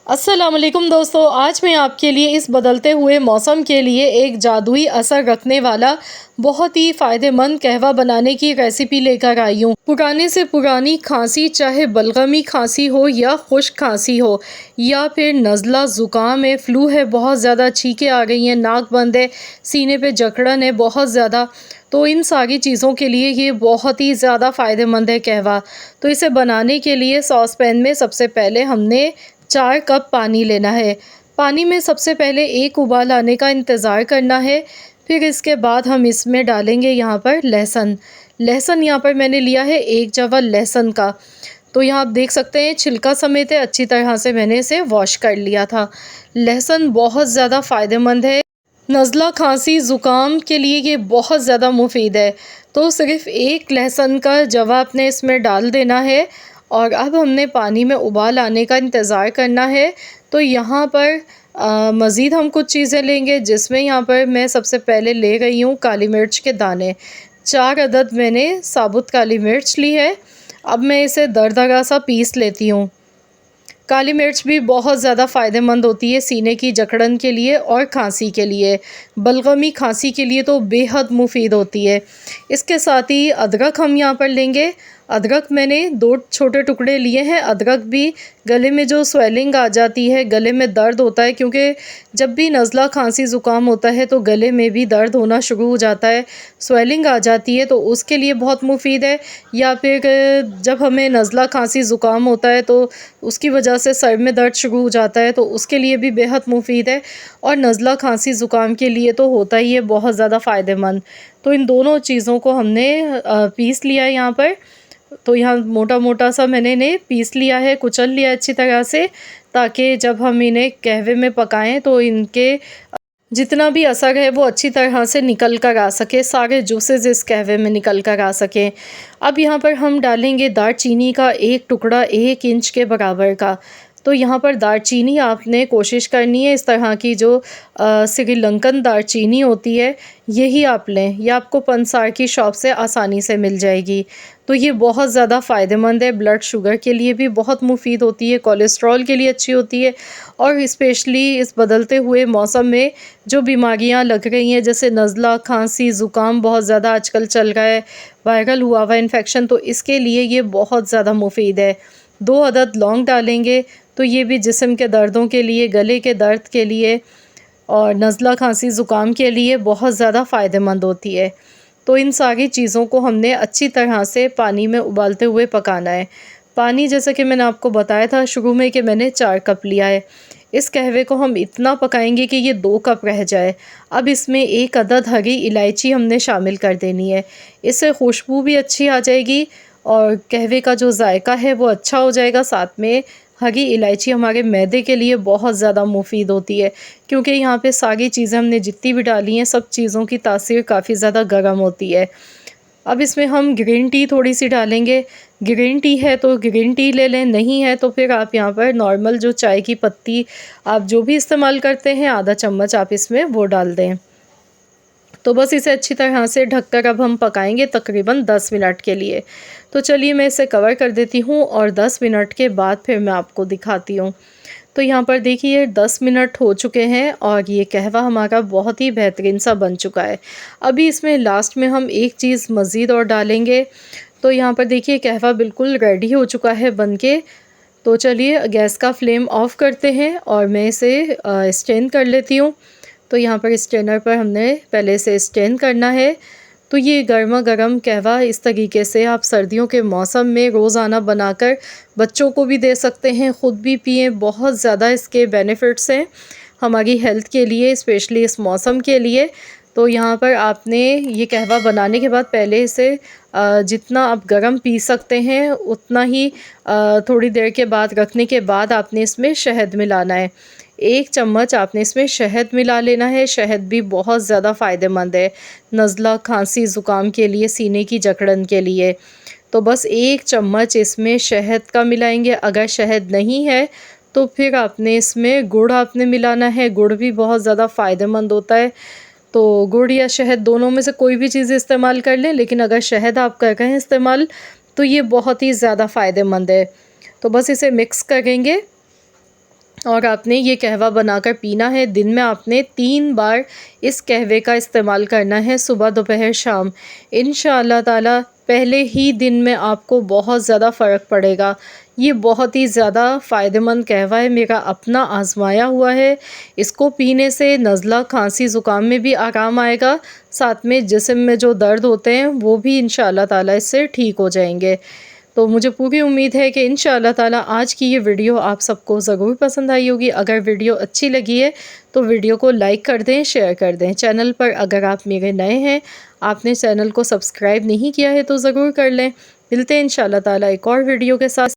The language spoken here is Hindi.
अस्सलाम वालेकुम दोस्तों, आज मैं आपके लिए इस बदलते हुए मौसम के लिए एक जादुई असर रखने वाला बहुत ही फ़ायदेमंद कहवा बनाने की रेसिपी लेकर आई हूँ। पुराने से पुरानी खांसी, चाहे बलगमी खांसी हो या खुश्क खांसी हो या फिर नज़ला ज़ुकाम है, फ्लू है, बहुत ज़्यादा छींकें आ गई हैं, नाक बंद है, सीने पे जकड़न है बहुत ज़्यादा, तो इन सारी चीज़ों के लिए ये बहुत ही ज़्यादा फ़ायदेमंद है कहवा। तो इसे बनाने के लिए सॉस पैन में सबसे पहले हमने 4 कप पानी लेना है। पानी में सबसे पहले एक उबाल आने का इंतज़ार करना है। फिर इसके बाद हम इसमें डालेंगे यहाँ पर लहसुन। लहसुन यहाँ पर मैंने लिया है 1 जवा लहसुन का। तो यहाँ आप देख सकते हैं छिलका समेत है, अच्छी तरह से मैंने इसे वॉश कर लिया था। लहसुन बहुत ज़्यादा फ़ायदेमंद है। नज़ला, खाँसी, ज़ुकाम के लिए ये बहुत ज़्यादा मुफ़ीद है। तो सिर्फ़ 1 लहसुन का जवा आपने इसमें डाल देना है और अब हमने पानी में उबाल आने का इंतज़ार करना है। तो यहाँ पर मज़ीद हम कुछ चीज़ें लेंगे, जिसमें यहाँ पर मैं सबसे पहले ले रही हूँ काली मिर्च के दाने। 4 अदद मैंने साबुत काली मिर्च ली है। अब मैं इसे दरदरा सा पीस लेती हूँ। काली मिर्च भी बहुत ज़्यादा फ़ायदेमंद होती है सीने की जकड़न के लिए और खांसी के लिए। बलगमी खांसी के लिए तो बेहद मुफीद होती है। इसके साथ ही अदरक हम यहाँ पर लेंगे। अदरक मैंने 2 छोटे टुकड़े लिए हैं। अदरक भी गले में जो स्वेलिंग आ जाती है, गले में दर्द होता है, क्योंकि जब भी नज़ला, खांसी, ज़ुकाम होता है तो गले में भी दर्द होना शुरू हो जाता है, स्वेलिंग आ जाती है, तो उसके लिए बहुत मुफीद है। या फिर जब हमें नज़ला, खांसी, ज़ुकाम होता है तो उसकी वजह से सर में दर्द शुरू हो जाता है, तो उसके लिए भी बेहद मुफीद है। और नज़ला, खांसी, ज़ुकाम के लिए तो होता ही है बहुत ज़्यादा फ़ायदेमंद। तो इन दोनों चीज़ों को हमने पीस लिया है यहाँ पर। तो यहाँ मोटा-मोटा सा मैंने इन्हें पीस लिया है, कुचल लिया अच्छी तरह से, ताकि जब हम इन्हें कहवे में पकाएँ तो इनके जितना भी असर है वो अच्छी तरह से निकल कर आ सके, सारे जूसेस इस कहवे में निकल कर आ सकें। अब यहाँ पर हम डालेंगे दालचीनी का 1 टुकड़ा 1 इंच के बराबर का। तो यहाँ पर दालचीनी आपने कोशिश करनी है इस तरह की जो श्रीलंकन दालचीनी होती है, यही आप लें। ये आपको पंसार की शॉप से आसानी से मिल जाएगी। तो ये बहुत ज़्यादा फ़ायदेमंद है, ब्लड शुगर के लिए भी बहुत मुफीद होती है, कोलेस्ट्रॉल के लिए अच्छी होती है। और स्पेशली इस बदलते हुए मौसम में जो बीमारियां लग रही हैं, जैसे नज़ला, खांसी, ज़ुकाम बहुत ज़्यादा आजकल चल रहा है, वायरल हुआ हुआ इन्फेक्शन, तो इसके लिए ये बहुत ज़्यादा मुफीद है। 2 अदद लौंग डालेंगे, तो ये भी जिस्म के दर्दों के लिए, गले के दर्द के लिए और नज़ला, खांसी, ज़ुकाम के लिए बहुत ज़्यादा फ़ायदेमंद होती है। तो इन सारी चीज़ों को हमने अच्छी तरह से पानी में उबालते हुए पकाना है। पानी जैसे कि मैंने आपको बताया था शुरू में कि मैंने 4 कप लिया है। इस कहवे को हम इतना पकाएंगे कि ये 2 कप रह जाए। अब इसमें 1 अदद हरी इलायची हमने शामिल कर देनी है। इससे खुशबू भी अच्छी आ जाएगी और कहवे का जो जायका है वो अच्छा हो जाएगा। साथ में हरी इलायची हमारे मैदे के लिए बहुत ज़्यादा मुफीद होती है, क्योंकि यहाँ पे सारी चीज़ें हमने जितनी भी डाली हैं, सब चीज़ों की तासीर काफ़ी ज़्यादा गर्म होती है। अब इसमें हम ग्रीन टी थोड़ी सी डालेंगे। ग्रीन टी है तो ग्रीन टी ले लें, नहीं है तो फिर आप यहाँ पर नॉर्मल जो चाय की पत्ती आप जो भी इस्तेमाल करते हैं, आधा चम्मच आप इसमें वो डाल दें। तो बस इसे अच्छी तरह से ढककर अब हम पकाएंगे तकरीबन 10 मिनट के लिए। तो चलिए मैं इसे कवर कर देती हूँ और 10 मिनट के बाद फिर मैं आपको दिखाती हूँ। तो यहाँ पर देखिए 10 मिनट हो चुके हैं और ये कहवा हमारा बहुत ही बेहतरीन सा बन चुका है। अभी इसमें लास्ट में हम एक चीज़ मज़ीद और डालेंगे। तो यहाँ पर देखिए कहवा बिल्कुल रेडी हो चुका है बनके। तो चलिए गैस का फ्लेम ऑफ़ करते हैं और मैं इसे स्ट्रेन कर लेती हूँ। तो यहाँ पर स्ट्रेनर पर हमने पहले से स्ट्रेन करना है। तो ये गर्मा गर्म कहवा इस तरीके से आप सर्दियों के मौसम में रोज़ाना बनाकर बच्चों को भी दे सकते हैं, ख़ुद भी पिएँ। बहुत ज़्यादा इसके बेनिफिट्स हैं हमारी हेल्थ के लिए, स्पेशली इस मौसम के लिए। तो यहाँ पर आपने ये कहवा बनाने के बाद पहले इसे जितना आप गरम पी सकते हैं उतना ही थोड़ी देर के बाद रखने के बाद आपने इसमें शहद मिलाना है। 1 चम्मच आपने इसमें शहद मिला लेना है। शहद भी बहुत ज़्यादा फ़ायदेमंद है नज़ला, खांसी, ज़ुकाम के लिए, सीने की जकड़न के लिए। तो बस 1 चम्मच इसमें शहद का मिलाएंगे। अगर शहद नहीं है तो फिर आपने इसमें गुड़ आपने मिलाना है। गुड़ भी बहुत ज़्यादा फ़ायदेमंद होता है। तो गुड़ या शहद दोनों में से कोई भी चीज़ इस्तेमाल कर लें, लेकिन अगर शहद आप कर रहे हैं इस्तेमाल तो ये बहुत ही ज़्यादा फ़ायदेमंद है। तो बस इसे मिक्स करेंगे और आपने ये कहवा बनाकर पीना है। दिन में आपने 3 बार इस कहवे का इस्तेमाल करना है, सुबह, दोपहर, शाम। इंशाअल्लाह ताला पहले ही दिन में आपको बहुत ज़्यादा फ़र्क पड़ेगा। ये बहुत ही ज़्यादा फ़ायदेमंद कहवा है, मेरा अपना आज़माया हुआ है। इसको पीने से नज़ला, खांसी, ज़ुकाम में भी आराम आएगा, साथ में जिस्म में जो दर्द होते हैं वो भी इंशाअल्लाह ताला इससे ठीक हो जाएंगे। तो मुझे पूरी उम्मीद है कि इंशाअल्लाह ताला आज की ये वीडियो आप सबको ज़रूर पसंद आई होगी। अगर वीडियो अच्छी लगी है तो वीडियो को लाइक कर दें, शेयर कर दें। चैनल पर अगर आप मेरे नए हैं, आपने चैनल को सब्सक्राइब नहीं किया है तो ज़रूर कर लें। मिलते हैं इंशाअल्लाह ताला एक और वीडियो के साथ।